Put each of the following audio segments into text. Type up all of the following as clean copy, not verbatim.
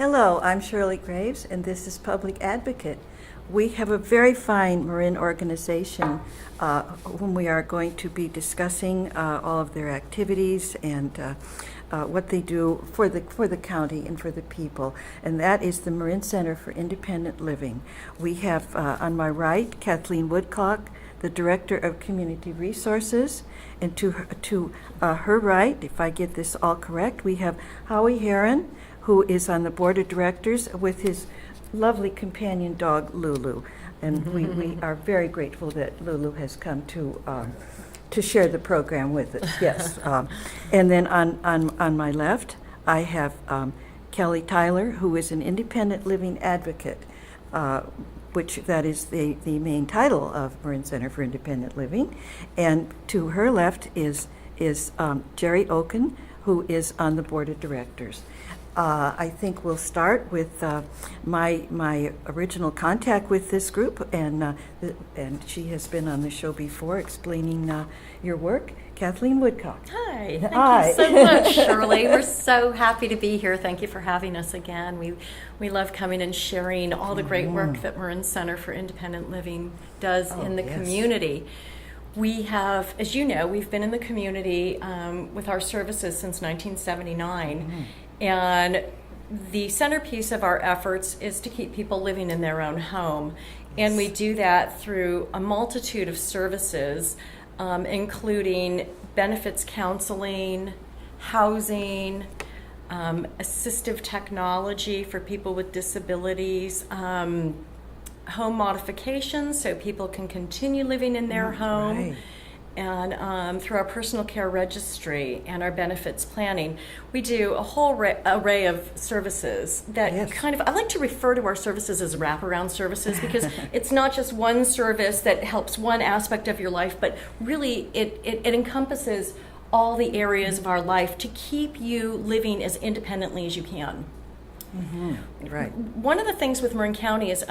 Hello, I'm Shirley Graves, and this is Public Advocate. We have a very fine Marin organization whom we are going to be discussing all of their activities and what they do for the county and for the people, and that is the Marin Center for Independent Living. We have on my right Kathleeen Woodcock, the Director of Community Resources, and to her right, if I get this all correct, we have Howie Herrin, who is on the board of directors with his lovely companion dog, Lulu. And we are very grateful that Lulu has come to share the program with us, yes. And then on my left, I have Kelly Tyler, who is an independent living advocate, which that is the main title of Marin Center for Independent Living. And to her left is Jerry Oken, who is on the board of directors. I think we'll start with my original contact with this group, and she has been on the show before explaining your work, Kathleeen Woodcock. Hi, thank you so much, Shirley. We're so happy to be here. Thank you for having us again. We love coming and sharing all the great work that Marin Center for Independent Living does in the community. We have, as you know, we've been in the community with our services since 1979. And the centerpiece of our efforts is to keep people living in their own home. And we do that through a multitude of services, including benefits counseling, housing, assistive technology for people with disabilities, home modifications so people can continue living in their home. Right. And through our personal care registry and our benefits planning, we do a whole array of services that I like to refer to our services as wraparound services, because it's not just one service that helps one aspect of your life, but really it encompasses all the areas of our life to keep you living as independently as you can. Right. One of the things with Marin County is,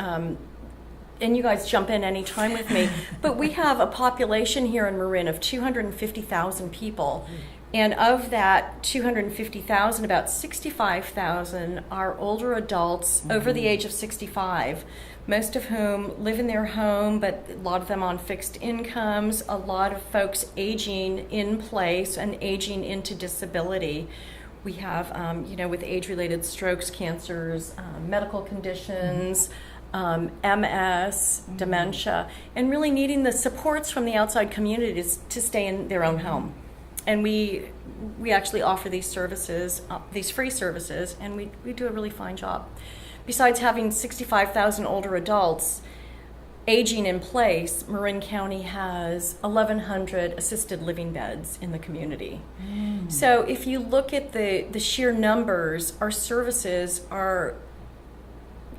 and you guys jump in any time with me, but we have a population here in Marin of 250,000 people. And of that 250,000, about 65,000 are older adults over the age of 65, most of whom live in their home, but a lot of them on fixed incomes, a lot of folks aging in place and aging into disability. We have, with age-related strokes, cancers, medical conditions, MS, dementia, and really needing the supports from the outside communities to stay in their own home. And we actually offer these services, these free services, and we do a really fine job. Besides having 65,000 older adults aging in place, Marin County has 1,100 assisted living beds in the community. So if you look at the sheer numbers, our services are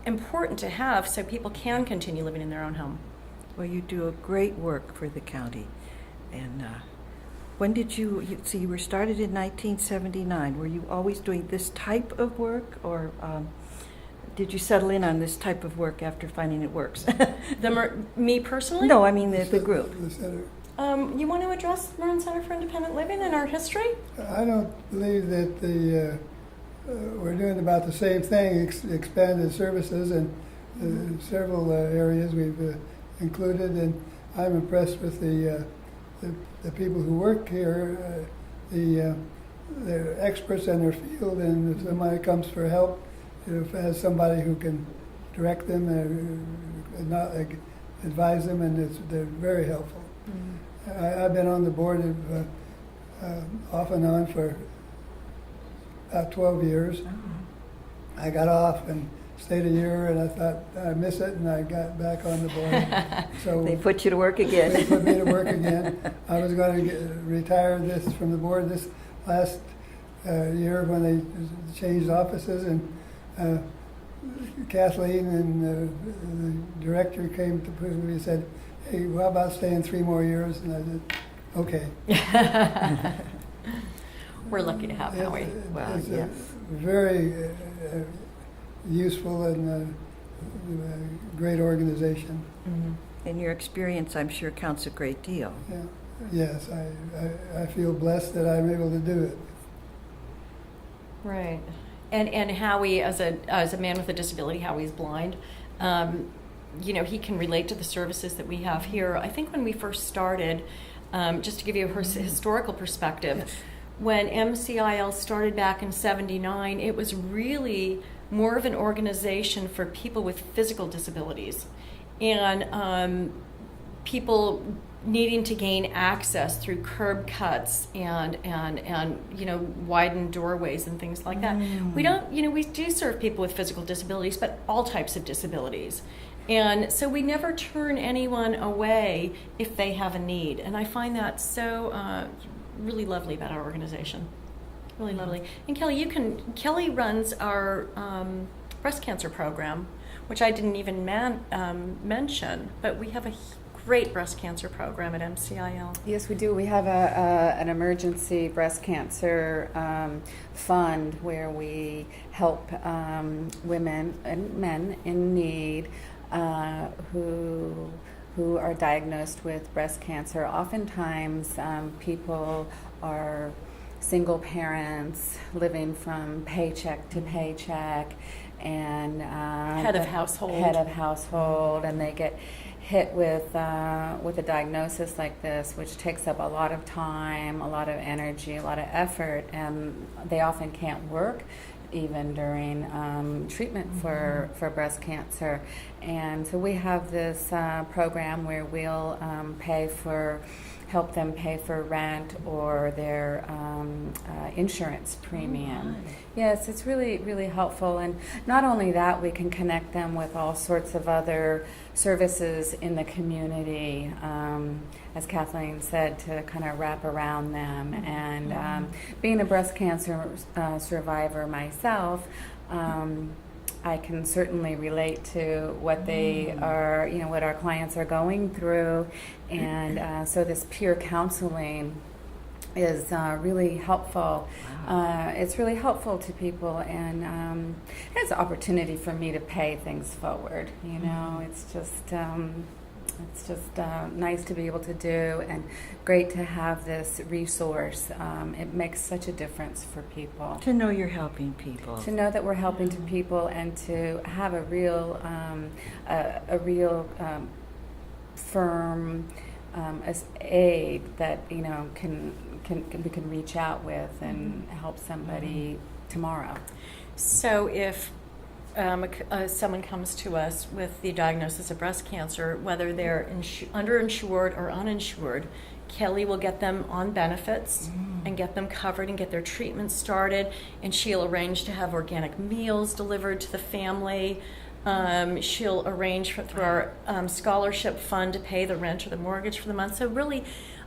important to have so people can continue living in their own home. Well, you do a great work for the county. And when did you were started in 1979. Were you always doing this type of work, or did you settle in on this type of work after finding it works? Me personally? No, I mean the group. You want to address Marin Center for Independent Living and our history? I don't believe that we're doing about the same thing, expanded services, and several areas we've included, and I'm impressed with the people who work here. They're experts in their field, and if somebody comes for help, has somebody who can direct them and not advise them, and they're very helpful. I've been on the board off and on for about 12 years. I got off and stayed a year, and I thought I miss it, and I got back on the board. So they put you to work again. They put me to work again. I was going to retire from the board this last year when they changed offices, and Kathleeen and the director came to me and said, "Hey, how about staying 3 more years?" And I said, "Okay." We're lucky to have Howie. It's a very useful and great organization. And your experience, I'm sure, counts a great deal. Yeah. Yes, I feel blessed that I'm able to do it. Right. And Howie, as a man with a disability, Howie's blind. You know, he can relate to the services that we have here. I think when we first started, just to give you a historical perspective, Yes. when MCIL started back in '79, it was really more of an organization for people with physical disabilities and people needing to gain access through curb cuts and you know, widened doorways and things like that. We don't, you know, we do serve people with physical disabilities, but all types of disabilities. And so we never turn anyone away if they have a need. And I find that so really lovely about our organization. Really lovely. And Kelly runs our breast cancer program, which I didn't even mention, but we have a great breast cancer program at MCIL. Yes, we do. We have an emergency breast cancer fund where we help women and men in need who are diagnosed with breast cancer. Oftentimes, people are single parents living from paycheck to paycheck, and Head of household, and they get hit with a diagnosis like this, which takes up a lot of time, a lot of energy, a lot of effort, and they often can't work even during treatment for breast cancer. And so we have this program where we'll help them pay for rent or their insurance premium. Yes, it's really, really helpful. And not only that, we can connect them with all sorts of other services in the community, as Kathleeen said, to kind of wrap around them. And being a breast cancer survivor myself, I can certainly relate to what they are, you know, what our clients are going through. And so this peer counseling is really helpful. It's really helpful to people, and it's an opportunity for me to pay things forward. You know, it's just nice to be able to do, and great to have this resource. It makes such a difference for people. To know you're helping people. To know that we're helping to people, and to have a real firm aid that, you know, we can reach out with and help somebody tomorrow. So if someone comes to us with the diagnosis of breast cancer, whether they're underinsured or uninsured, Kelly will get them on benefits and get them covered and get their treatment started, and she'll arrange to have organic meals delivered to the family. She'll arrange through our scholarship fund to pay the rent or the mortgage for the month. So really,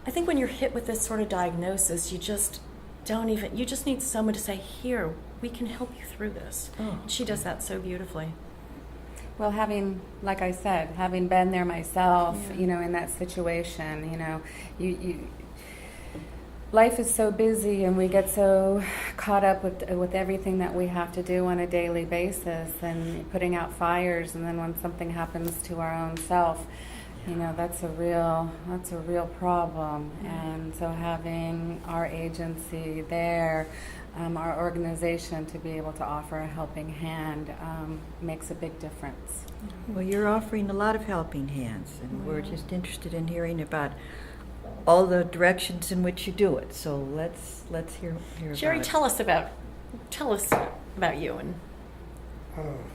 I think when you're hit with this sort of diagnosis, you just need someone to say, here, we can help you through this. And she does that so beautifully. Well, like I said, having been there myself, you know, in that situation, you know, life is so busy, and we get so caught up with everything that we have to do on a daily basis, and putting out fires, and then when something happens to our own self, you know, that's a real problem. And so having our agency there, our organization, to be able to offer a helping hand makes a big difference. Well, you're offering a lot of helping hands, and we're just interested in hearing about all the directions in which you do it. So let's hear Jerry, about tell us about you and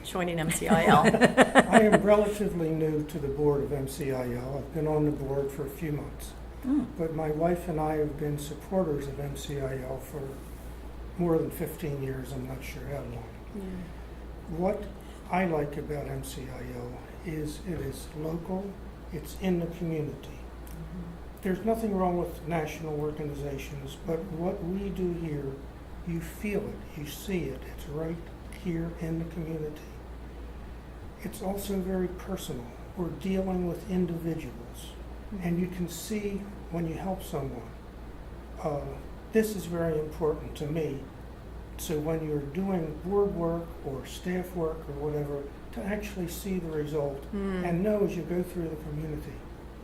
joining MCIL. I am relatively new to the board of MCIL. I've been on the board for a few months. But my wife and I have been supporters of MCIL for more than 15 years. I'm not sure how long. What I like about MCIL is it is local, it's in the community. There's nothing wrong with national organizations, but what we do here, you feel it, you see it, it's right here in the community. It's also very personal. We're dealing with individuals, and you can see when you help someone. This is very important to me. So when you're doing board work or staff work or whatever, to actually see the result and know as you go through the community,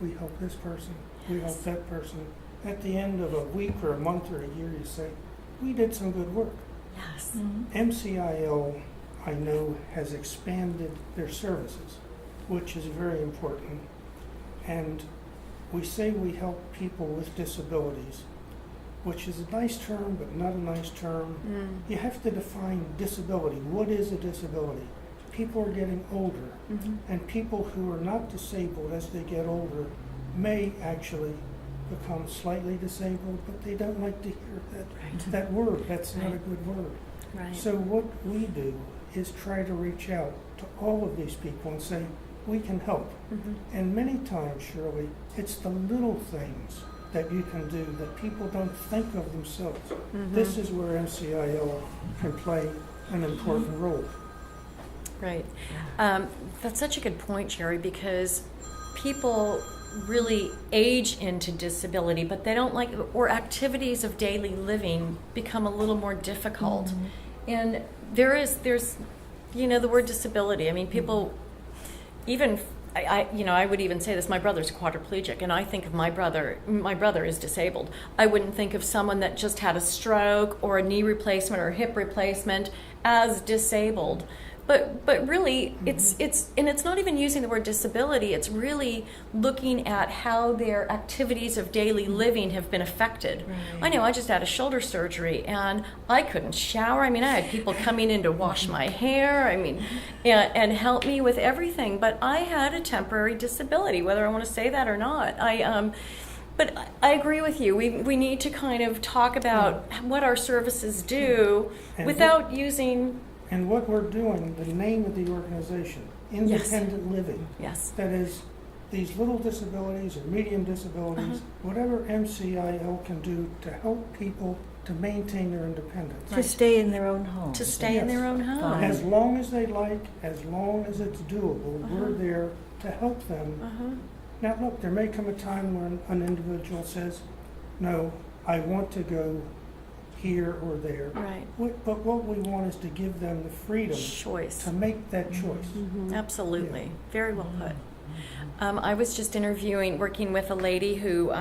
we help this person, we help that person. At the end of a week or a month or a year, you say, we did some good work. Yes. MCIL, I know, has expanded their services, which is very important. And we say we help people with disabilities, which is a nice term, but not a nice term. You have to define disability. What is a disability? People are getting older, and people who are not disabled as they get older may actually become slightly disabled, but they don't like to hear that word. That's not a good word. Right. So what we do is try to reach out to all of these people and say, we can help. And many times, Shirley, it's the little things that you can do that people don't think of themselves. This is where MCIL can play an important role. Right. That's such a good point, Jerry, because people really age into disability, but they don't like, or activities of daily living become a little more difficult. And there's, the word disability. I mean, people, even, I would even say this, my brother's quadriplegic, and I think of my brother is disabled. I wouldn't think of someone that just had a stroke or a knee replacement or a hip replacement as disabled. But really, it's not even using the word disability. It's really looking at how their activities of daily living have been affected. Right. I know I just had a shoulder surgery, and I couldn't shower. I mean, I had people coming in to wash my hair. I mean, and help me with everything. But I had a temporary disability, whether I want to say that or not. But I agree with you. We need to kind of talk about what our services do without using. And what we're doing, the name of the organization, Independent Living. Yes. That is, these little disabilities or medium disabilities, whatever MCIL can do to help people to maintain their independence. To stay in their own home. To stay in their own home. As long as they like, as long as it's doable, we're there to help them. Now look, there may come a time when an individual says, no, I want to go here or there. Right. But what we want is to give them the freedom to make that choice. Absolutely. Yeah. Very well put. I was just working with a lady who,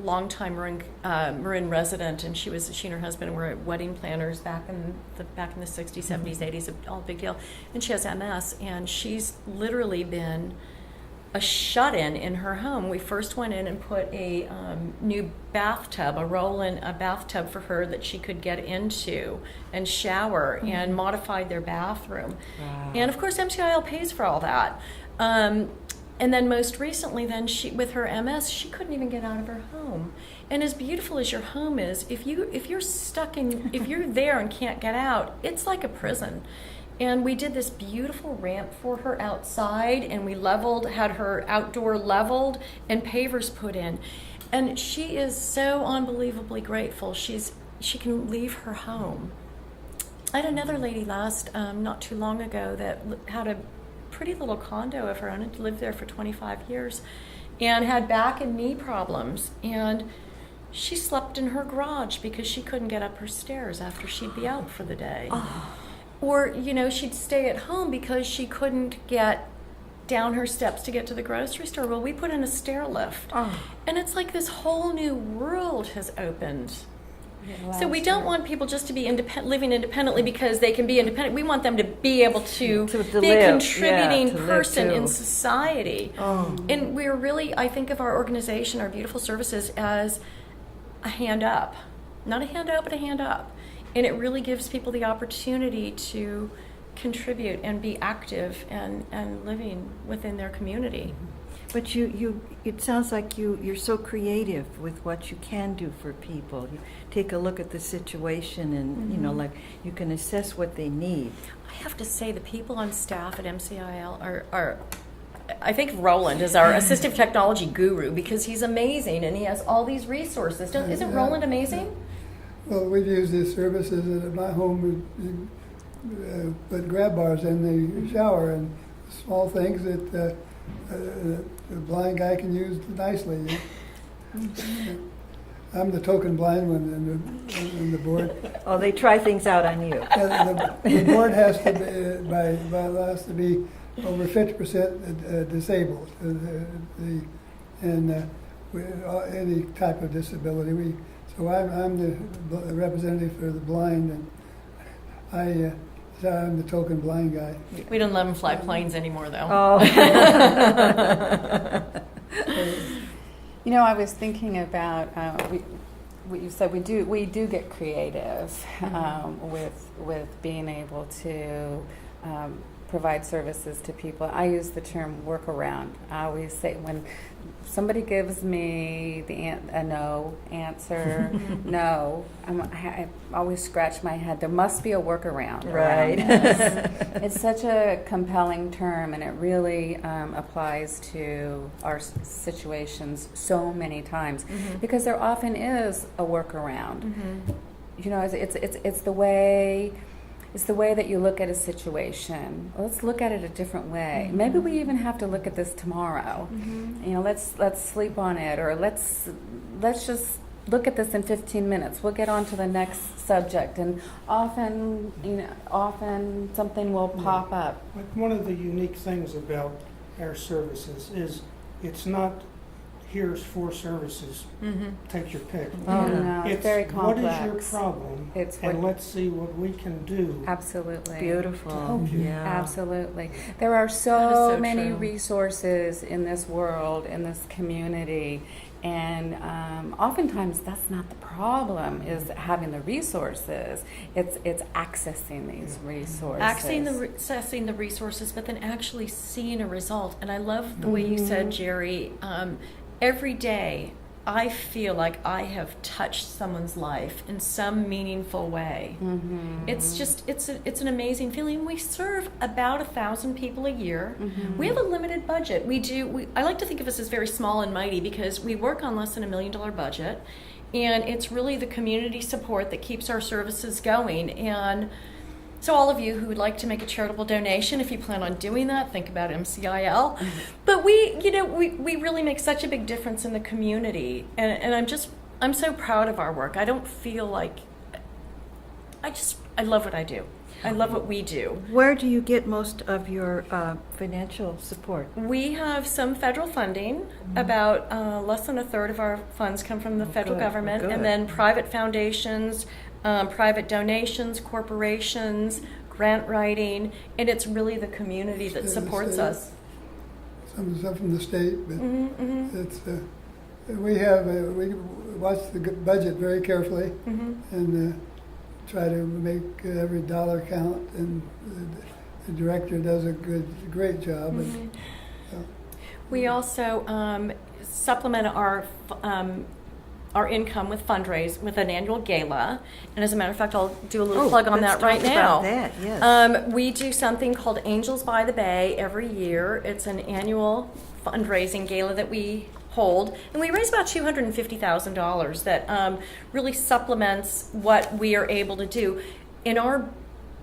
longtime Marin resident, and she and her husband were wedding planners back in the 60s, 70s, 80s, all big deal. And she has MS, and she's literally been a shut-in in her home. We first went in and put a new bathtub, a bathtub for her that she could get into and shower, and modified their bathroom. Wow. And of course, MCIL pays for all that. And then most recently, with her MS, she couldn't even get out of her home. And as beautiful as your home is, if you're stuck if you're there and can't get out, it's like a prison. And we did this beautiful ramp for her outside, and we had her outdoor leveled and pavers put in. And she is so unbelievably grateful. She can leave her home. I had another lady not too long ago that had a pretty little condo of her own and lived there for 25 years and had back and knee problems. And she slept in her garage because she couldn't get up her stairs after she'd be out for the day. Or, she'd stay at home because she couldn't get down her steps to get to the grocery store. Well, we put in a stair lift. And it's like this whole new world has opened. So we don't want people just to be living independently because they can be independent. We want them to be able to be a contributing person in society. And we're really, I think of our organization, our beautiful services, as a hand up. Not a hand out, but a hand up. And it really gives people the opportunity to contribute and be active and living within their community. But it sounds like you're so creative with what you can do for people. You take a look at the situation and, like you can assess what they need. I have to say the people on staff at MCIL are I think Roland is our assistive technology guru because he's amazing and he has all these resources. Isn't Roland amazing? Well, we've used these services at my home. We put grab bars in the shower and small things that the blind guy can use nicely. I'm the token blind one in the board. Oh, they try things out on you. The board has to be, by law, has to be over 50% disabled, and any type of disability. So I'm the representative for the blind, So I'm the token blind guy. We don't let them fly planes anymore, though. Oh. You know, I was thinking about what you said. We do get creative with being able to provide services to people. I use the term workaround. I always say when somebody gives me a no answer, no, I always scratch my head. There must be a workaround. Right. around this. It's such a compelling term, and it really applies to our situations so many times because there often is a workaround. You know, it's the way. It's the way that you look at a situation. Let's look at it a different way. Maybe we even have to look at this tomorrow. You know, let's sleep on it, or let's just look at this in 15 minutes. We'll get on to the next subject, and often something will pop up. Like one of the unique things about our services is it's not here's 4 services, take your pick. Oh, no, it's very complex. What is your problem? And let's see what we can do. Absolutely. Beautiful. To help you. Yeah. Absolutely. There are That is so so many true. resources in this world, in this community, and oftentimes that's not the problem, is having the resources. It's accessing these resources. Accessing the resources, but then actually seeing a result. And I love the way you said, Jerry, every day I feel like I have touched someone's life in some meaningful way. It's just, it's an amazing feeling. We serve about 1,000 people a year. We have a limited budget. I like to think of us as very small and mighty because we work on less than $1 million budget. And it's really the community support that keeps our services going. And so all of you who would like to make a charitable donation, if you plan on doing that, think about MCIL. But we really make such a big difference in the community. And I'm so proud of our work. I don't feel like, I love what I do. I love what we do. Where do you get most of your financial support? We have some federal funding. About less than a third of our funds come from the federal good. government, Good. and then private foundations, private donations, corporations, grant writing, and it's really the community that supports us. Some stuff from the state, but it's we watch the budget very carefully and try to make every dollar count, and the director does a great job. And, We also supplement our income with with an annual gala, and as a matter of fact, I'll do a little plug on that right now. That, yes. We do something called Angels by the Bay every year. It's an annual fundraising gala that we hold, and we raise about $250,000 that really supplements what we are able to do. In our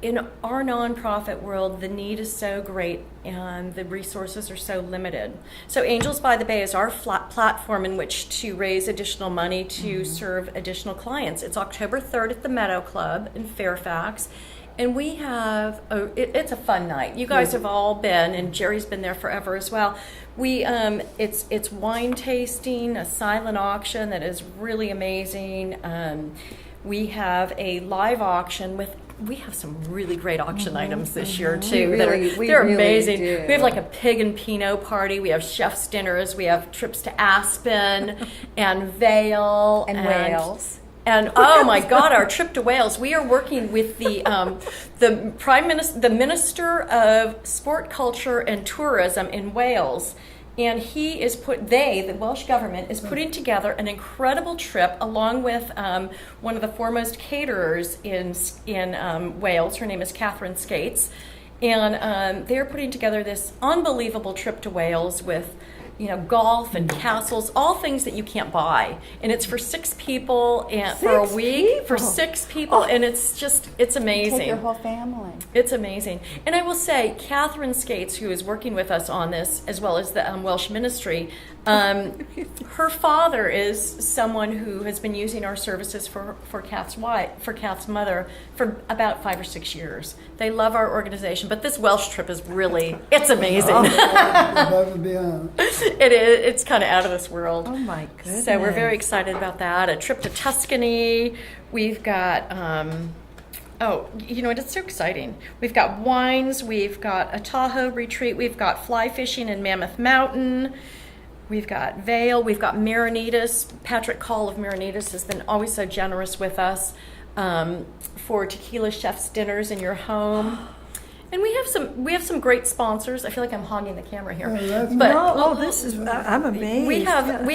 nonprofit world, the need is so great and the resources are so limited. So Angels by the Bay is our platform in which to raise additional money to serve additional clients. It's October 3rd at the Meadow Club in Fairfax. And we have, it's a fun night. You guys have all been, and Jerry's been there forever as well. It's wine tasting, a silent auction that is really amazing. We have a live auction we have some really great auction items this year too. They're amazing. Do. We have like a pig and Pinot party. We have chef's dinners. We have trips to Aspen and Vail and Wales. And oh my God, our trip to Wales. We are working with the Prime Minister, the Minister of Sport, Culture and Tourism in Wales. And he is the Welsh government is putting together an incredible trip along with one of the foremost caterers in Wales. Her name is Kathleeen Skates. And they're putting together this unbelievable trip to Wales with, golf and castles, all things that you can't buy. And it's for 6 people and for a week for 6 people. And it's amazing. Take your whole family. It's amazing. And I will say, Kathleeen Skates, who is working with us on this, as well as the Welsh Ministry, her father is someone who has been using our services for Kath's mother for about 5 or 6 years. They love our organization, but this Welsh trip is it's amazing. above and beyond. It is. It's kind of out of this world. Oh my goodness. So we're very excited about that. A trip to Tuscany. We've got Oh, you know what? It's so exciting. We've got wines, we've got a Tahoe retreat, we've got fly fishing in Mammoth Mountain, we've got Vail, we've got Marinitas. Patrick Call of Marinitas has been always so generous with us for tequila chef's dinners in your home. And we have some great sponsors. I feel like I'm hogging the camera here. This is, I'm amazed. We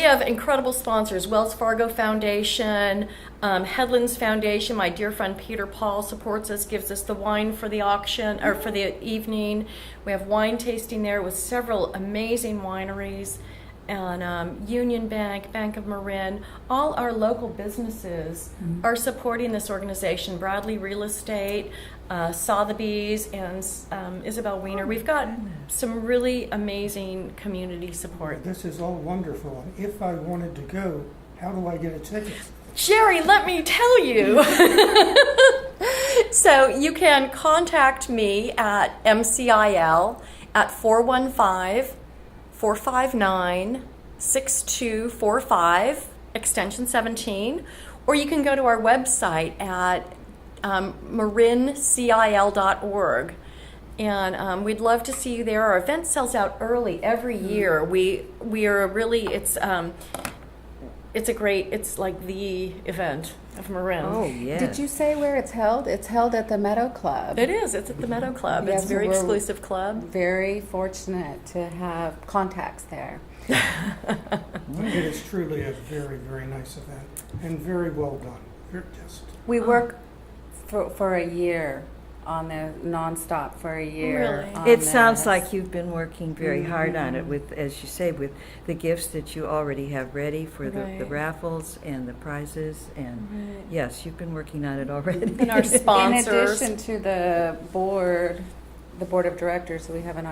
have incredible sponsors. Wells Fargo Foundation, Headlands Foundation. My dear friend Peter Paul supports us, gives us the wine for the auction or for the evening. We have wine tasting there with several amazing wineries. And Union Bank, Bank of Marin, all our local businesses are supporting this organization. Bradley Real Estate, Sotheby's, and Isabel Wiener. We've got some really amazing community support. This is all wonderful. And if I wanted to go, how do I get a ticket? Jerry, let me tell you. So you can contact me at MCIL at 415-459-6245, extension 17, or you can go to our website at marincil.org. And we'd love to see you there. Our event sells out early every year. We are really, it's like the event of Marin. Oh, yeah. Did you say where it's held? It's held at the Meadow Club. It is. It's at the Meadow Club. Yes, It's a very we're exclusive club. Very fortunate to have contacts there. It is truly a very, very nice event and very well done. We work for a year on the nonstop for a year. Really? on It sounds this. like you've been working very hard on it with, as you say, with the gifts that you already have ready for the Right. raffles and the prizes. And Right. yes, you've been working on it already. And our In sponsors. addition to the board of directors, we have an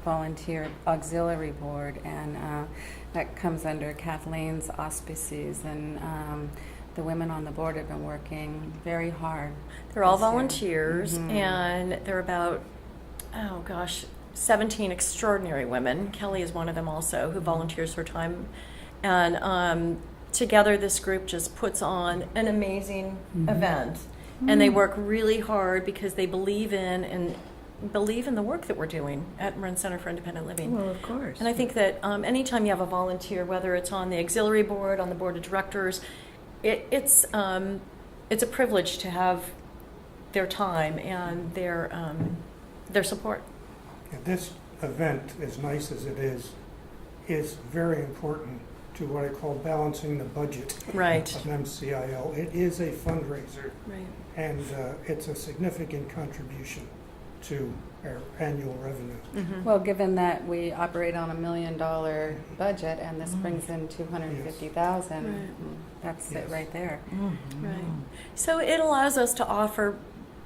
volunteer auxiliary board, and that comes under Kathleen's auspices. And the women on the board have been working very hard. They're all this year. volunteers, and they're about, 17 extraordinary women. Kelly is one of them also, who volunteers her time. And together, this group just puts on an amazing event. And they work really hard because they believe in the work that we're doing at Marin Center for Independent Living. Well, of course. And I think that anytime you have a volunteer, whether it's on the auxiliary board, on the board of directors, it's a privilege to have their time and their support. And this event, as nice as it is very important to what I call balancing the budget Right. of MCIL. It is a fundraiser, Right. and it's a significant contribution to our annual revenue. Well, given that we operate on $1 million budget, and this brings in $250,000, Right. that's Yes. it right there. Right. So it allows us to offer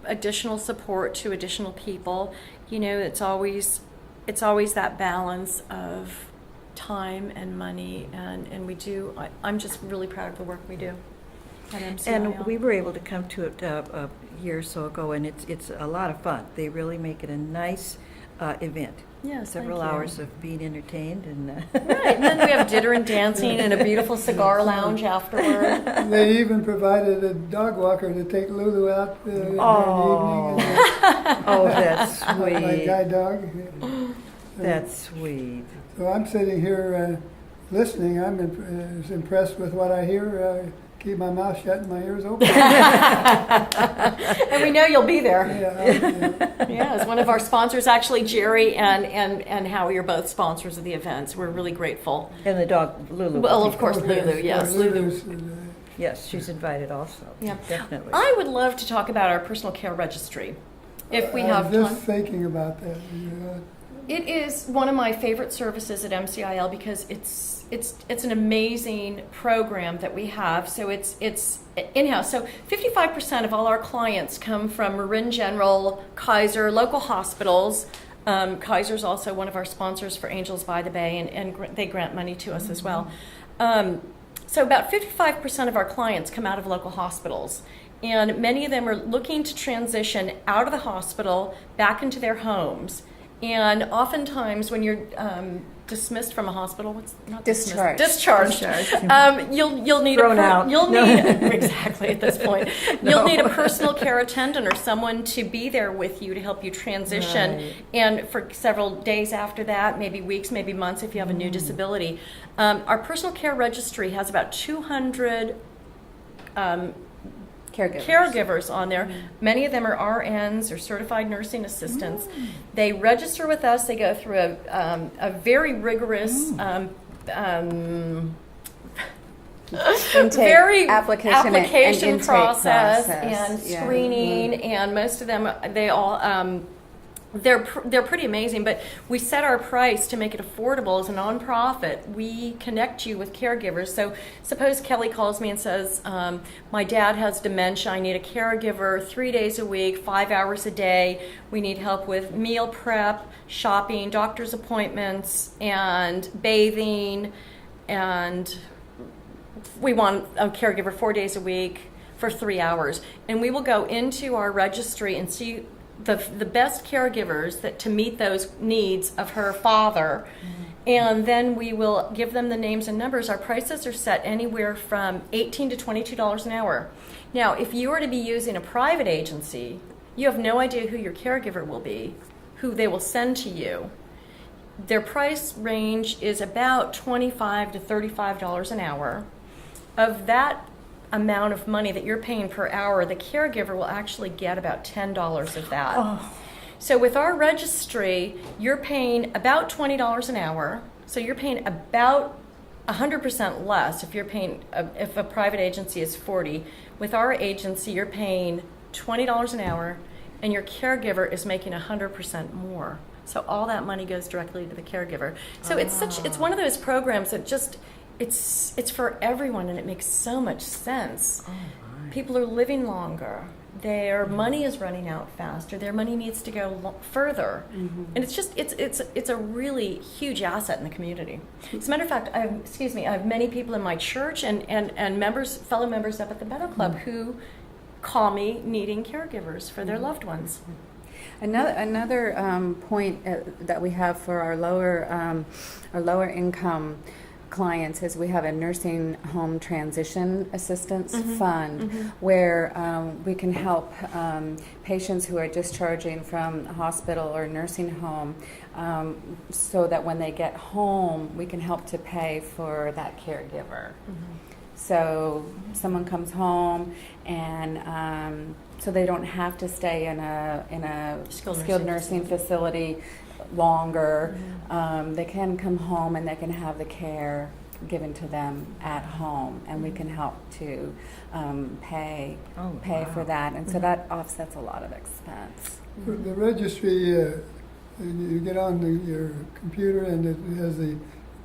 additional support to additional people. You know, it's always that balance of time and money, and we do. I'm just really proud of the work we do at MCIL. And we were able to come to it a year or so ago, and it's a lot of fun. They really make it a nice event. Yes, Several thank you. hours of being entertained and. Right, and then we have dinner and dancing and a beautiful cigar lounge afterward. They even provided a dog walker to take Lulu out during the Oh. evening. Oh, that's My sweet. guide dog. That's sweet. So I'm sitting here listening. I'm impressed with what I hear. Keep my mouth shut and my ears open. And we know you'll be there. Yeah. Yes, one of our sponsors, actually, Jerry and Howie are both sponsors of the events. We're really grateful. And the dog, Lulu. Well, of course, Lulu, yes. Lulu's, Yes, she's invited also. Yeah. Definitely. I would love to talk about our personal care registry, if we I have was time. just thinking about that. It is one of my favorite services at MCIL because it's an amazing program that we have. So it's in-house. So 55% of all our clients come from Marin General, Kaiser, local hospitals. Kaiser's also one of our sponsors for Angels by the Bay, and they grant money to us as well. So about 55% of our clients come out of local hospitals. And many of them are looking to transition out of the hospital back into their homes. And oftentimes when you're dismissed from a hospital, what's not Discharged. Discharged. You'll need Thrown out. You'll No. need exactly at this point. No. You'll need a personal care attendant or someone to be there with you to help you transition. Right. And for several days after that, maybe weeks, maybe months, if you have a new disability. Our personal care registry has about 200 caregivers on there. Many of them are RNs or certified nursing assistants. They register with us. They go through a very rigorous very application and intake process process. and Yeah. screening, and most of them, they all they're pretty amazing. But we set our price to make it affordable. As a nonprofit, we connect you with caregivers. So suppose Kelly calls me and says, my dad has dementia, I need a caregiver 3 days a week, 5 hours a day. We need help with meal prep, shopping, doctor's appointments, and bathing, and we want a caregiver 4 days a week for 3 hours. And we will go into our registry and see the best caregivers that to meet those needs of her father. And then we will give them the names and numbers. Our prices are set anywhere from $18 to $22 an hour. Now, if you are to be using a private agency, you have no idea who your caregiver will be, who they will send to you. Their price range is about $25 to $35 an hour. Of that amount of money that you're paying per hour, the caregiver will actually get about $10 of that. So with our registry, you're paying about $20 an hour. So you're paying about 100% less if you're paying, if a private agency is 40. With our agency, you're paying $20 an hour, and your caregiver is making 100% more. So all that money goes directly to the caregiver. So it's one of those programs that just, it's for everyone, and it makes so much sense. People are living longer. Their money is running out faster. Their money needs to go further, and it's just it's a really huge asset in the community. As a matter of fact, I have many people in my church and members, fellow members up at the Meadow Club who call me needing caregivers for their loved ones. Another point that we have for our lower income clients is we have a nursing home transition assistance fund where we can help patients who are discharging from a hospital or nursing home so that when they get home we can help to pay for that caregiver. So someone comes home and so they don't have to stay in a skilled nursing facility longer. They can come home and they can have the care given to them at home, and we can help to pay for that, and so that offsets a lot of expense. For the registry, you get on your computer and it has the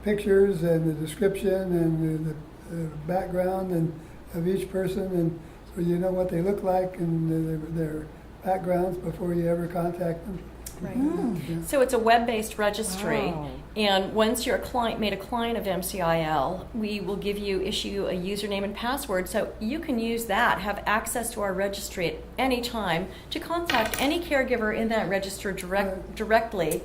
pictures and the description and the background and of each person, and so you know what they look like and their backgrounds before you ever contact them. Right. So it's a web-based registry, and once you're made a client of MCIL, we will issue a username and password, so you can use that, have access to our registry at any time to contact any caregiver in that register directly,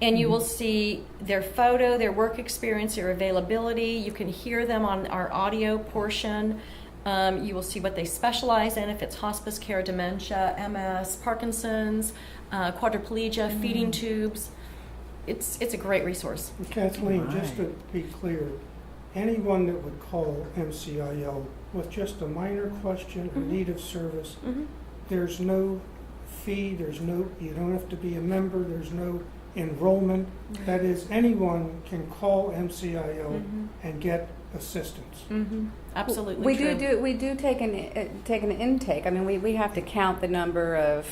and you will see their photo, their work experience, their availability. You can hear them on our audio portion. You will see what they specialize in, if it's hospice care, dementia, MS, Parkinson's, quadriplegia, feeding tubes. It's a great resource. Kathleen, just to be clear, anyone that would call MCIL with just a minor question or need of service, there's no fee, you don't have to be a member, there's no enrollment. That is, anyone can call MCIL and get assistance. Absolutely We do take an intake. I mean, we have to count the number of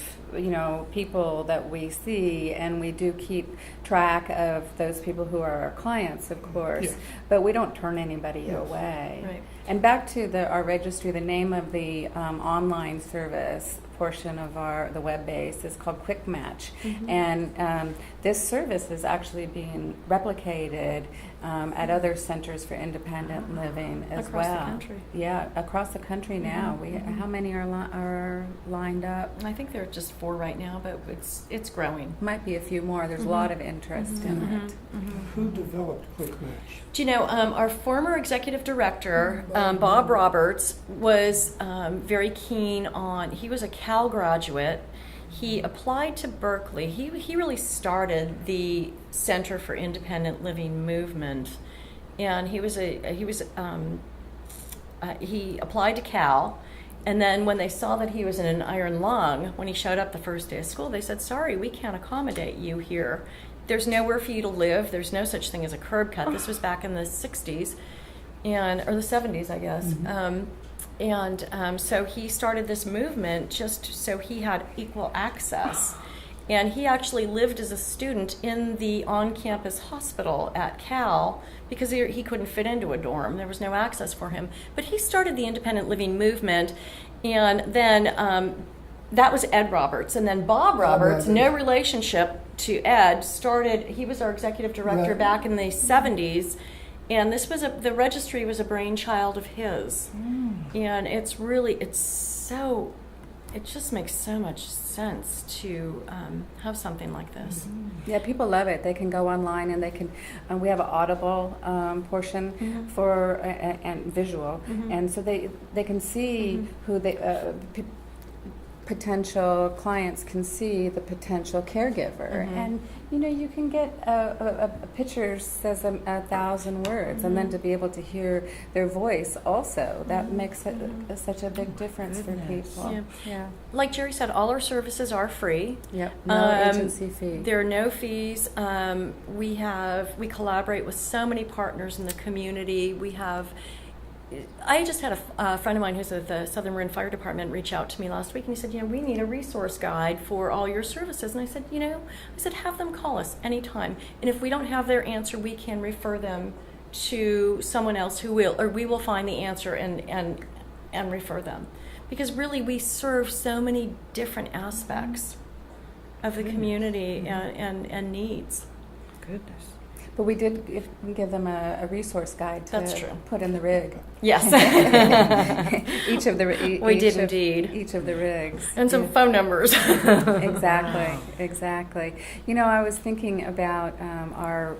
people that we see, and we do keep track of those people who are our clients, of course. Yeah. But we don't turn anybody away. Right. And back to our registry, the name of the online service portion of the web base is called Quick Match, and this service is actually being replicated at other centers for independent living as Across the well. country. Yeah, across the country now. How many are lined up? I think there are just 4 right now, but it's growing. Might be a few more. There's a lot of interest in it. Who developed Quick Match? Do you know, our former executive director, Bob Roberts, was very keen on, he was a Cal graduate. He applied to Berkeley. He really started the Center for Independent Living movement, and he applied to Cal, and then when they saw that he was in an iron lung, when he showed up the first day of school, they said, "Sorry, we can't accommodate you here. There's nowhere for you to live. There's no such thing as a curb cut." This was back in the 60s, or the 70s, I guess. So he started this movement just so he had equal access. And he actually lived as a student in the on-campus hospital at Cal because he couldn't fit into a dorm. There was no access for him. But he started the independent living movement, and then that was Ed Roberts. And then Bob Roberts, no relationship to Ed, he was our executive director back in the 70s. And the registry was a brainchild of his. And it just makes so much sense to have something like this. Yeah, people love it. They can go online and they can. We have an audible portion for and visual, and so they can see who they. Potential clients can see the potential caregiver, and you can get a picture says 1,000 words, and then to be able to hear their voice also, that makes such a big difference for people. Yeah. Like Jerry said, all our services are free. Yep. No agency fee. There are no fees. We collaborate with so many partners in the community. I just had a friend of mine who's at the Southern Marin Fire Department reach out to me last week, and he said, we need a resource guide for all your services. And I said, have them call us anytime. And if we don't have their answer, we can refer them to someone else who will, or we will find the answer and refer them. Because really, we serve so many different aspects of the community and needs. Goodness. But we did give them a resource guide to put in the rig. Yes. Each of the rigs. And some phone numbers. Exactly. I was thinking about our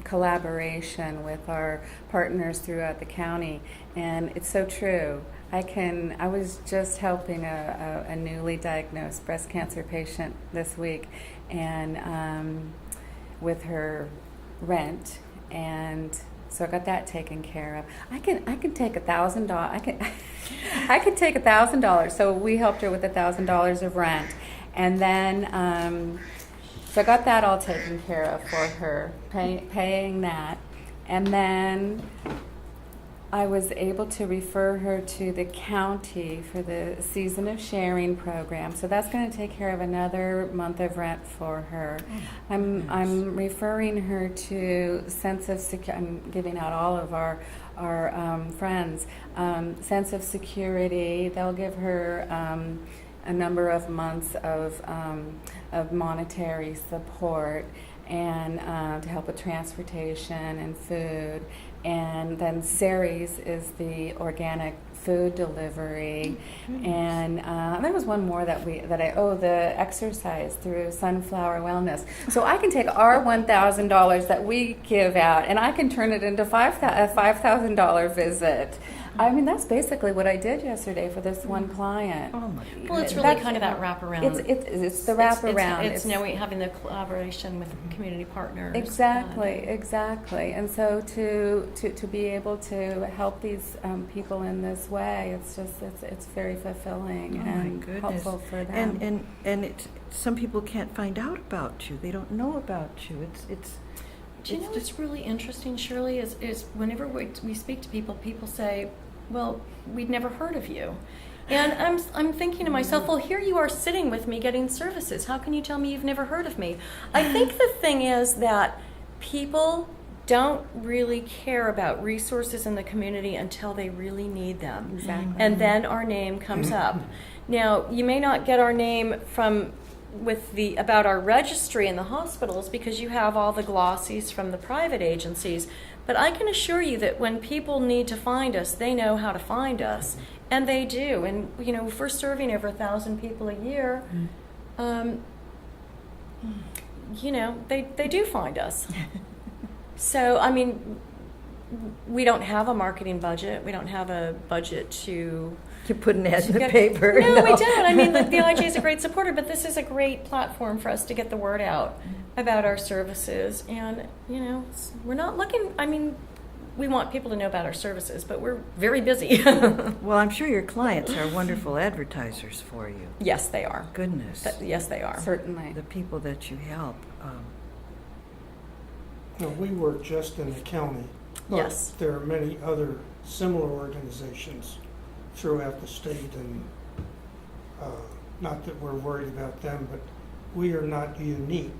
collaboration with our partners throughout the county, and it's so true. I was just helping a newly diagnosed breast cancer patient this week, and with her rent, and so I got that taken care of. I can take $1,000. I could take $1,000. So we helped her with $1,000 of rent, and then so I got that all taken care of for her, paying that, and then I was able to refer her to the county for the Season of Sharing program. So that's going to take care of another month of rent for her. I'm referring her to Sense of Security. I'm giving out all of our friends Sense of Security. They'll give her a number of months of monetary support, and to help with transportation and food. And then Ceres is the organic food delivery, and there was one more that the exercise through Sunflower Wellness. So I can take our $1,000 that we give out, and I can turn it into a $5,000 visit. I mean, that's basically what I did yesterday for this one client. Oh my goodness. Well, it's really kind of that wraparound. It's the wraparound. It's knowing, having the collaboration with community partners. Exactly. And so to be able to help these people in this way, it's very fulfilling and helpful for them. And some people can't find out about you. They don't know about you. Do you know what's really interesting, Shirley, is whenever we speak to people, people say, well, we'd never heard of you. And I'm thinking to myself, well, here you are sitting with me getting services. How can you tell me you've never heard of me? I think the thing is that people don't really care about resources in the community until they really need them. Exactly. And then our name comes up. Now, you may not get our name from about our registry in the hospitals because you have all the glossies from the private agencies. But I can assure you that when people need to find us, they know how to find us, and they do. And you know, if we're serving over 1,000 people a year, you know, they do find us. So I mean, we don't have a marketing budget. We don't have a budget to put an ad in the paper. No, we don't. I mean, the IG is a great supporter, but this is a great platform for us to get the word out about our services. And, you know, we're not looking, I mean, we want people to know about our services, but we're very busy. Well, I'm sure your clients are wonderful advertisers for you. Yes, they are. Goodness. Yes, they are. Certainly. The people that you help. No, we work just in the county. But Yes. there are many other similar organizations throughout the state, and not that we're worried about them, but we are not unique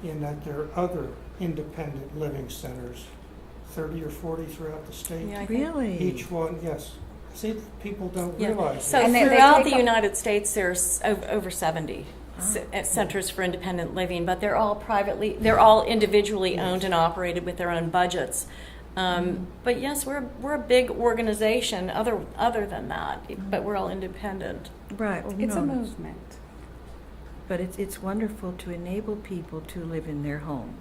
in that there are other independent living centers, 30 or 40 throughout the state. Yeah, I think- Really? Each one, yes. See, people don't Yeah. realize So that. And they throughout take the up- United States, there's over 70 centers for independent living, but they're all individually owned and operated with their own budgets. But yes, we're a big organization. Other than that, but we're all independent. Right. Well, It's a no. movement. But it's wonderful to enable people to live in their home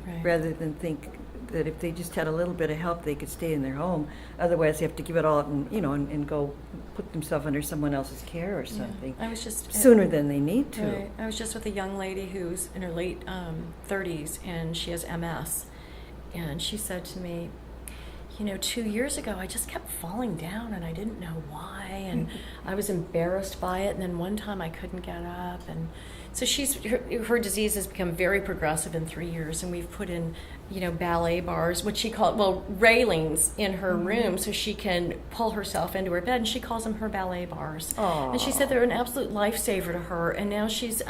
Right. rather than think that if they just had a little bit of help, they could stay in their home. Otherwise, they have to give it all up and, you know, and go put themselves under someone else's care or something I was just sooner than they need to. Right. I was just with a young lady who's in her late 30s and she has MS, and she said to me, you know, 2 years ago, I just kept falling down and I didn't know why, and I was embarrassed by it, and then one time I couldn't get up, and so her disease has become very progressive in 3 years, and we've put in, you know, ballet bars, what she called, railings in her room so she can pull herself into her bed, and she calls them her ballet bars. Aw. And she said they're an absolute lifesaver to her, and now she's,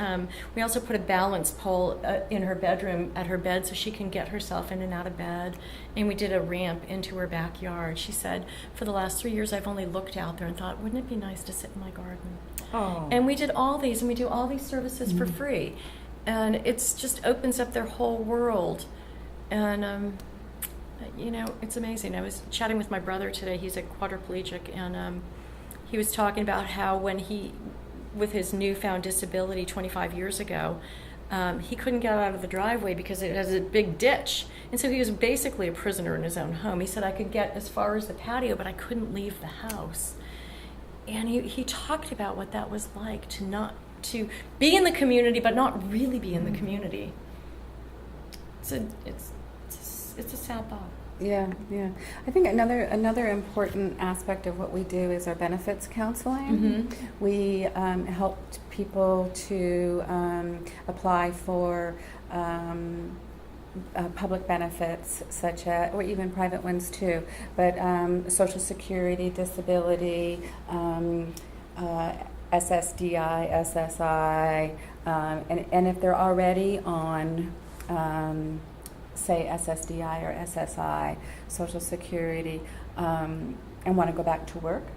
we also put a balance pole in her bedroom at her bed so she can get herself in and out of bed, and we did a ramp into her backyard. She said, for the last 3 years, I've only looked out there and thought, wouldn't it be nice to sit in my garden? Oh. And we did all these, and we do all these services for free. And it's just opens up their whole world. And, you know, it's amazing. I was chatting with my brother today. He's a quadriplegic, and he was talking about how when with his newfound disability 25 years ago, he couldn't get out of the driveway because it has a big ditch. And so he was basically a prisoner in his own home. He said, I could get as far as the patio, but I couldn't leave the house. And he talked about what that was like to be in the community, but not really be in the community. So it's a sad thought. Yeah, yeah. I think another important aspect of what we do is our benefits counseling. We help people to apply for public benefits, such as, or even private ones too, but Social Security, disability, SSDI, SSI, and if they're already on, say, SSDI or SSI, Social Security, and want to go back to work,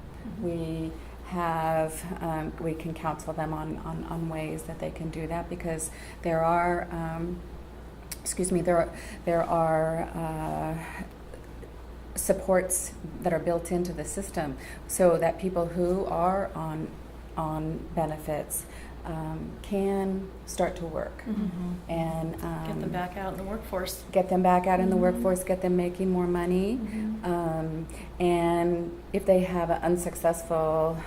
we can counsel them on ways that they can do that, because there are there are supports that are built into the system so that people who are on benefits can start to work and Get them back out in the workforce. get them back out in the workforce, get them making more money. And if they have an unsuccessful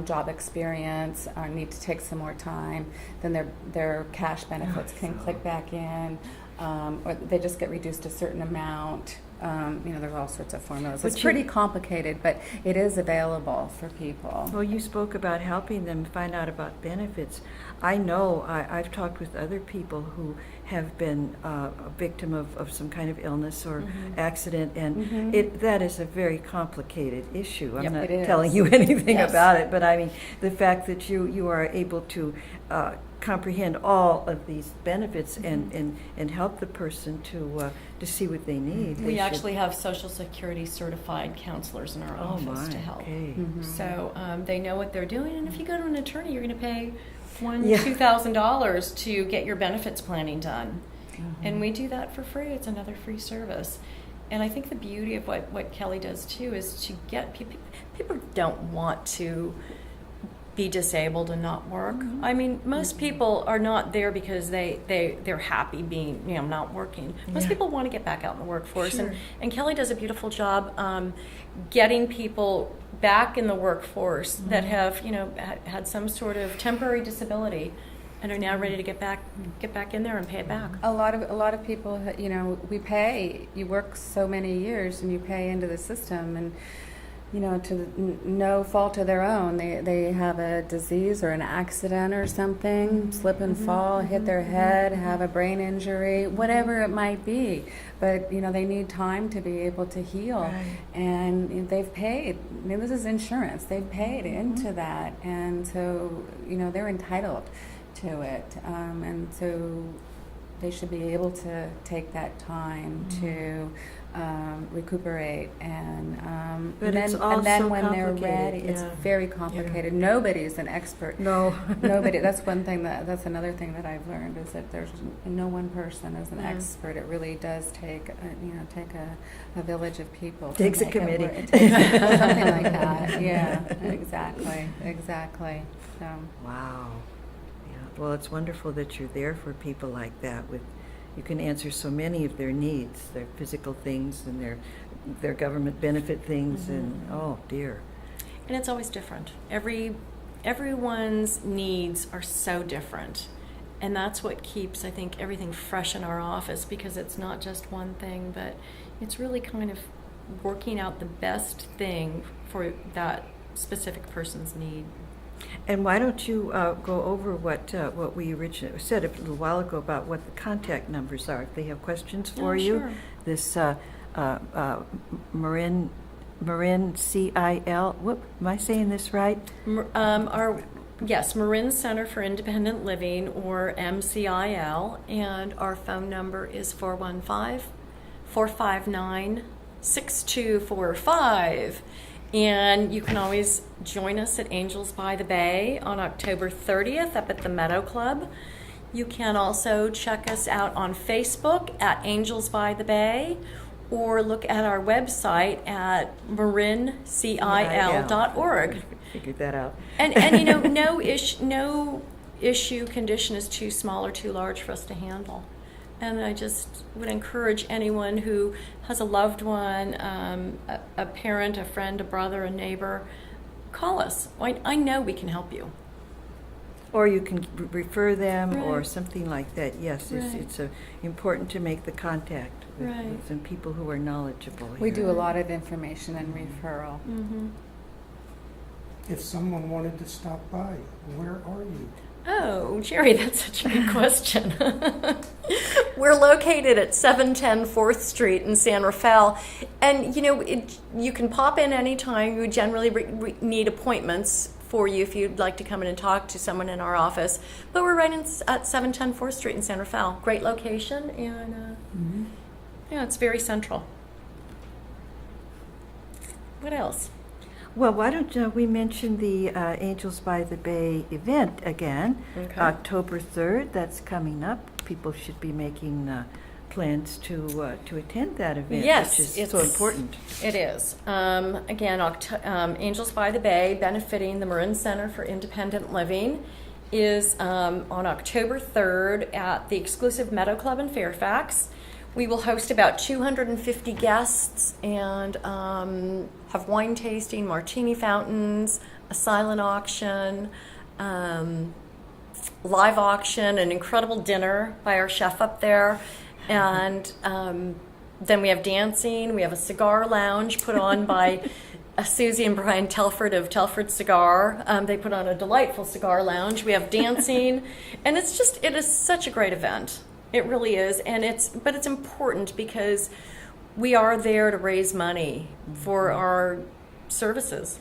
job experience or need to take some more time, then their cash benefits can click back in, or they just get reduced a certain amount. There's all sorts of formulas. But It's pretty complicated, but it is available for people. Well, you spoke about helping them find out about benefits. I know I've talked with other people who have been a victim of some kind of illness or accident, and that is a very complicated issue. I'm Yep, not it is. telling you anything Yes. about it, but I mean, the fact that you are able to comprehend all of these benefits and help the person to see what they need. We They should- actually have Social Security certified counselors in our Oh office my, to help. okay. So they know what they're doing, and if you go to an attorney, you're going to pay Yeah. $2,000 to get your benefits planning done. Mm-hmm. And we do that for free. It's another free service. And I think the beauty of what Kelly does too is to get people don't want to be disabled and not work. I mean, most people are not there because they're happy being, not working. Most Yeah. people want to get back out in the workforce. Sure. And Kelly does a beautiful job getting people back in the workforce that have, had some sort of temporary disability and are now ready to get back in there and pay it back. A lot of people, we pay. You work so many years and you pay into the system, and to no fault of their own, they have a disease or an accident or something, slip and fall, hit their head, have a brain injury, whatever it might be. But they need time to be able to heal, Right. and they've paid. This is insurance. They've paid into that, and so they're entitled to it, and so they should be able to take that time to recuperate and But and it's then, all and then so when they're ready, complicated, it's yeah. very complicated. Nobody's an expert. No. Nobody. That's one thing that's another thing that I've learned is that there's no one person is an Yeah. expert. It really does take a village of people. to Takes a make it committee. work. It takes something like that. Yeah, exactly. So. Wow. Yeah. Well, it's wonderful that you're there for people like that. You can answer so many of their needs, their physical things and their government benefit things, and oh dear. And it's always different. Everyone's needs are so different. And that's what keeps, I think, everything fresh in our office, because it's not just one thing, but it's really kind of working out the best thing for that specific person's need. And why don't you go over what we originally said a little while ago about what the contact numbers are, if they have questions for Oh, you. sure. This Marin CIL. Whoop, am I saying this right? Marin Center for Independent Living, or MCIL, and our phone number is 415-459-6245. And you can always join us at Angels by the Bay on October 30th up at the Meadow Club. You can also check us out on Facebook at Angels by the Bay, or look at our website at marincil.org. Figured that out. And no issue condition is too small or too large for us to handle. And I just would encourage anyone who has a loved one, a parent, a friend, a brother, a neighbor, call us. I know we can help you. Or you can refer them or Right. something like that. Yes, Right. it's important to make the contact with Right. some people who are knowledgeable. We here. do a lot of information and referral. Mm-hmm. If someone wanted to stop by, where are you? Oh, Jerry, that's such a good question. We're located at 710 4th Street in San Rafael. And, you can pop in anytime. We generally need appointments for you if you'd like to come in and talk to someone in our office. But we're right at 710 4th Street in San Rafael. Great location, and it's very central. What else? Well, why don't we mention the Angels by the Bay event again? Okay. October 3rd, that's coming up. People should be making plans to attend that event, Yes, which is it's so important. It is. Again, Angels by the Bay, benefiting the Marin Center for Independent Living, is on October 3rd at the exclusive Meadow Club in Fairfax. We will host about 250 guests and have wine tasting, martini fountains, a silent auction, live auction, an incredible dinner by our chef up there. And then we have dancing. We have a cigar lounge put on by Susie and Brian Telford of Telford Cigar. They put on a delightful cigar lounge. We have dancing, and it is such a great event. It really is, but it's important because we are there to raise money for our services.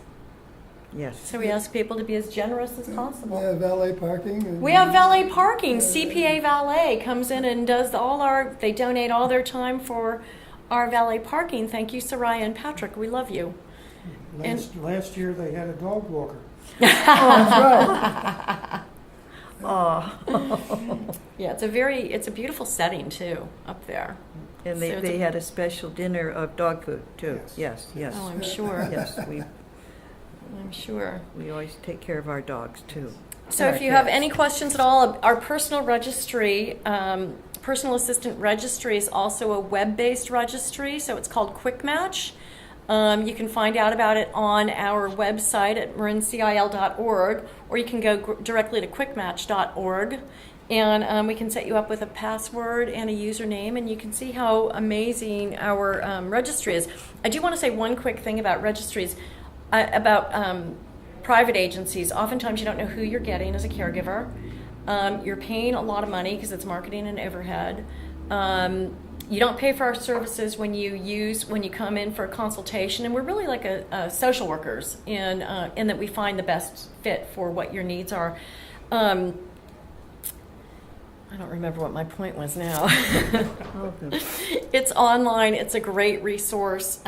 Yes. So we ask people to be as generous as We possible. have valet parking. And We have valet parking. CPA Valet comes in and does they donate all their time for our valet parking. Thank you, Soraya and Patrick. We love you. Last year they had a dog walker. That's right. Oh, Yeah, it's a beautiful setting too up there. and So it's they a- had a special dinner of dog food too. Yes. Yes, yes. Oh, I'm sure. Yes, I'm sure. we always take care of our dogs too. So And if our you have cats. any questions at all, our personal registry, personal assistant registry is also a web-based registry, so it's called Quick Match. You can find out about it on our website at marincil.org, or you can go directly to quickmatch.org, and we can set you up with a password and a username, and you can see how amazing our registry is. I do want to say one quick thing about registries, about private agencies. Oftentimes you don't know who you're getting as a caregiver. You're paying a lot of money because it's marketing and overhead. You don't pay for our services when you come in for a consultation, and we're really like a social workers in that we find the best fit for what your needs are. I don't remember what my point was now. Oh, the- It's online. It's a great resource.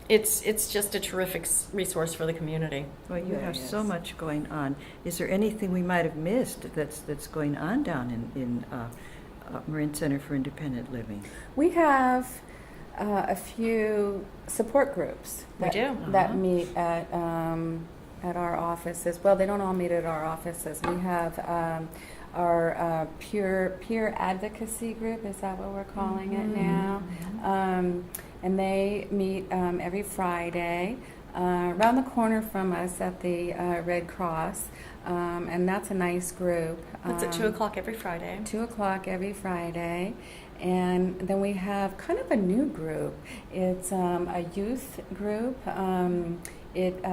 It's just a terrific resource for the community. Well, you Really have so is. much going on. Is there anything we might have missed that's going on down in Marin Center for Independent Living? We have a few support groups We do. that Uh-huh. meet at our offices. Well, they don't all meet at our offices. We have our peer advocacy group. Is that what we're calling it now? And they meet every Friday around the corner from us at the Red Cross, and that's a nice group. It's at 2 o'clock every Friday. 2 o'clock every Friday. And then we have kind of a new group. It's a youth group. It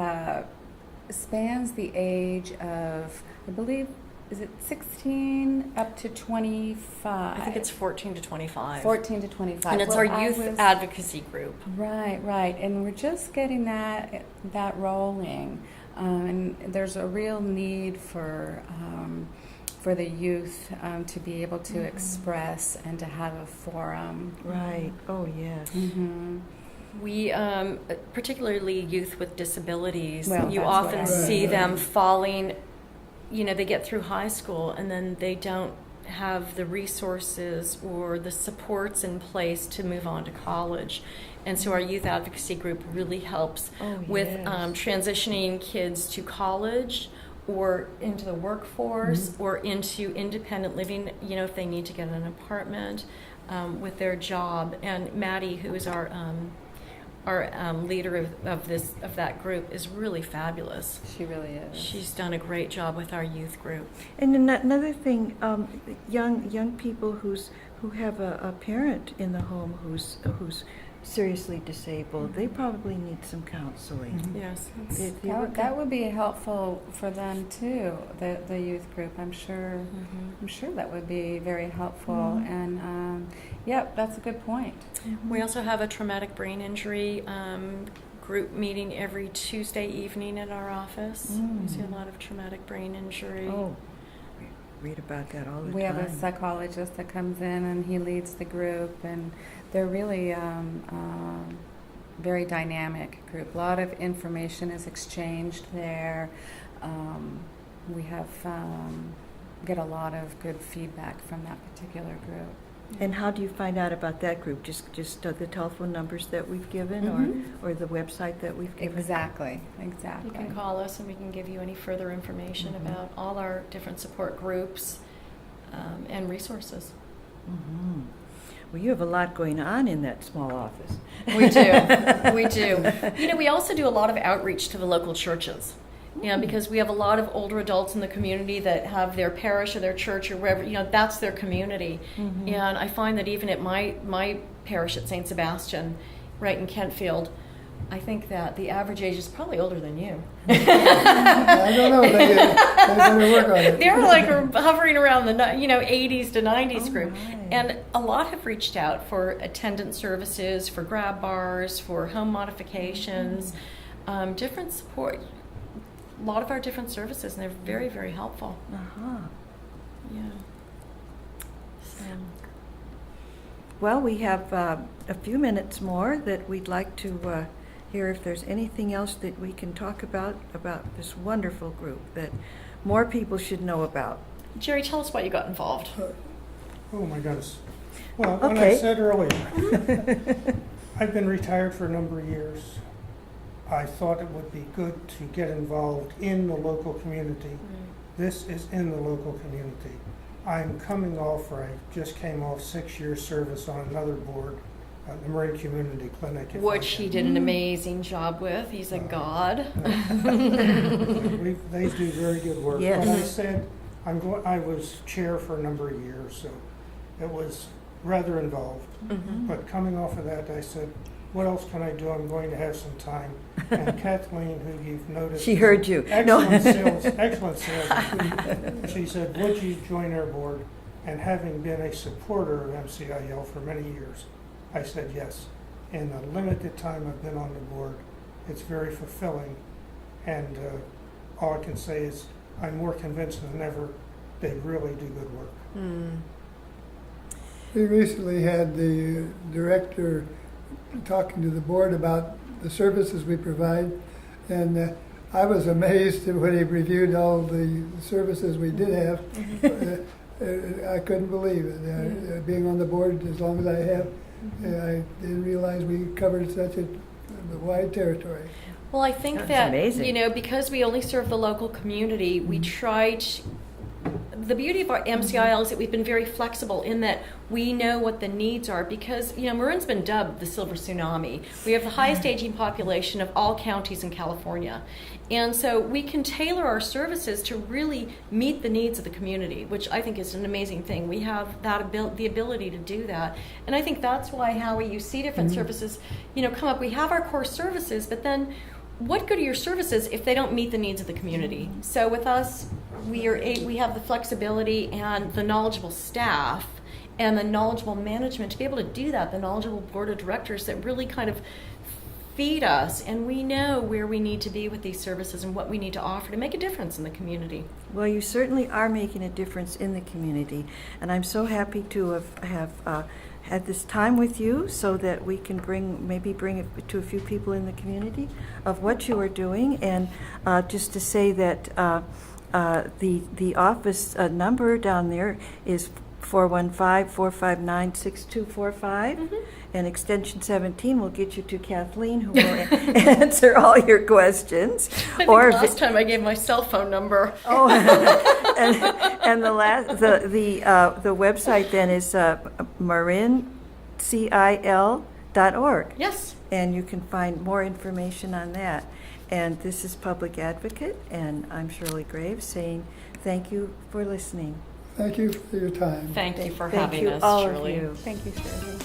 spans the age of, I believe, is it 16 up to 25? I think it's 14 to 25. 14 to 25. And it's Well, our I youth was- advocacy group. Right. And we're just getting that rolling. And there's a real need for the youth to be able to express and to have a forum. Right. Oh, yes. Mm-hmm. We, particularly youth with disabilities, Well, you that's what often I see mean. them falling, they get through high school and then they don't have the resources or the supports in place to move on to college. And so our youth advocacy group really helps Oh, with yes. transitioning kids to college or into the workforce or into independent living, if they need to get an apartment with their job. And Maddie, who is our leader of that group, is really fabulous. She really is. She's done a great job with our youth group. And another thing, young people who have a parent in the home who's seriously disabled, they probably need some counseling. Yes. That would be helpful for them too. The youth group, I'm sure. I'm sure that would be very helpful. And yep, that's a good point. We also have a traumatic brain injury group meeting every Tuesday evening at our office. We see a lot of traumatic brain injury. Oh, we read about that all the We time. have a psychologist that comes in and he leads the group, and they're really very dynamic group. A lot of information is exchanged there. We have get a lot of good feedback from that particular group. And how do you find out about that group? Just the telephone numbers that we've given, or the website that we've given? Exactly. You can call us and we can give you any further information about all our different support groups and resources. Mm-hmm. Well, you have a lot going on in that small office. We do. We do. We also do a lot of outreach to the local churches. Because we have a lot of older adults in the community that have their parish or their church or wherever, that's their community. And I find that even at my parish at St. Sebastian, right in Kentfield, I think that the average age is probably older than you. I don't know. They're going to work on it. They're like hovering around the 80s to 90s group. my. And a lot have reached out for attendant services, for grab bars, for home modifications. different support, a lot of our different services, and they're very, very helpful. Uh-huh. Yeah. So, Well, we have a few minutes more that we'd like to hear if there's anything else that we can talk about this wonderful group that more people should know about. Jerry, tell us why you got involved. Oh my goodness. Well, when I Okay. said earlier, I've been retired for a number of years. I thought it would be good to get involved in the local community. This is in the local community. I'm coming off, or I just came off 6 years service on another board, the Marin Community Clinic. if I Which he can- did an amazing job with. He's a god. They do very good work. Yes. But I said, I was chair for a number of years, so it was rather involved. Mhm. But coming off of that, I said, what else can I do? I'm going to have some time. And Kathleen, who you've noticed. She heard you. Excellent sales. She said, would you join our board? And having been a supporter of MCIL for many years, I said yes. In the limited time I've been on the board, it's very fulfilling. And all I can say is I'm more convinced than ever they really do good work. We recently had the director talking to the board about the services we provide, and I was amazed when he reviewed all the services we did have. I couldn't believe it. Being on the board as long as I have, I didn't realize we covered such a wide territory. Well, I think That's that, amazing. you know, because we only serve the local community, we try to, the beauty of our MCIL is that we've been very flexible in that we know what the needs are because, you know, Marin's been dubbed the silver tsunami. We have the highest aging population of all counties in California. And so we can tailor our services to really meet the needs of the community, which I think is an amazing thing. We have that the ability to do that. And I think that's why, Howie, you see different services, you know, come up. We have our core services, but then what good are your services if they don't meet the needs of the community? So with us, we have the flexibility and the knowledgeable staff and the knowledgeable management to be able to do that, the knowledgeable board of directors that really kind of feed us, and we know where we need to be with these services and what we need to offer to make a difference in the community. Well, you certainly are making a difference in the community, and I'm so happy to have had this time with you so that we can bring it to a few people in the community of what you are doing. And just to say that the office number down there is 415-459-6245, and extension 17 will get you to Kathleen, who will answer all your questions. I think last time I gave my cell phone number. Oh, and the website then is marincil.org, Yes. and you can find more information on that. And this is Public Advocate, and I'm Shirley Graves saying thank you for listening. Thank you for your time. Thank you for Thank having you, us, all Shirley. of you. Thank you, Shirley.